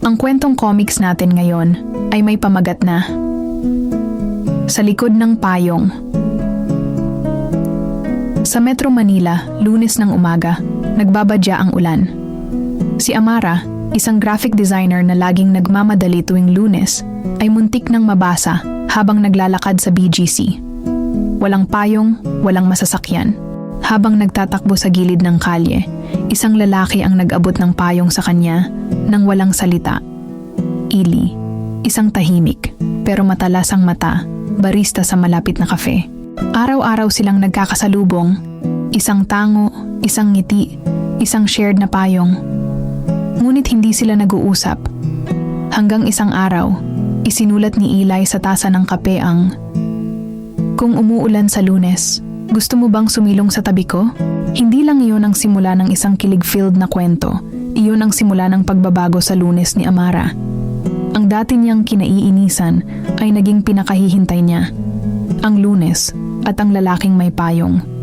Ang kwentong comics natin ngayon ay may pamagat na Sa Likod ng Payong. Sa Metro Manila, Lunes ng umaga, nagbabadya ang ulan. Si Amara, isang graphic designer na laging nagmamadali tuwing Lunes, ay muntik nang mabasa habang naglalakad sa BGC. Walang payong, walang masasakyan. Habang nagtatakbo sa gilid ng kalye, isang lalaki ang nag-abot ng payong sa kanya nang walang salita. Ili, isang tahimik pero matalasang mata, barista sa malapit na kafe. Araw-araw silang nagkakasalubong, isang tango, isang ngiti, isang shared na payong. Ngunit hindi sila nag-uusap. Hanggang isang araw, isinulat ni Eli sa tasa ng kape ang, "Kung umuulan sa Lunes, gusto mo bang sumilong sa tabi ko?" Hindi lang iyon ang simula ng isang kilig-filled na kwento. Iyon ang simula ng pagbabago sa Lunes ni Amara. Ang dati niyang kinaiinisan ay naging pinakahihintay niya. Ang Lunes at ang lalaking may payong.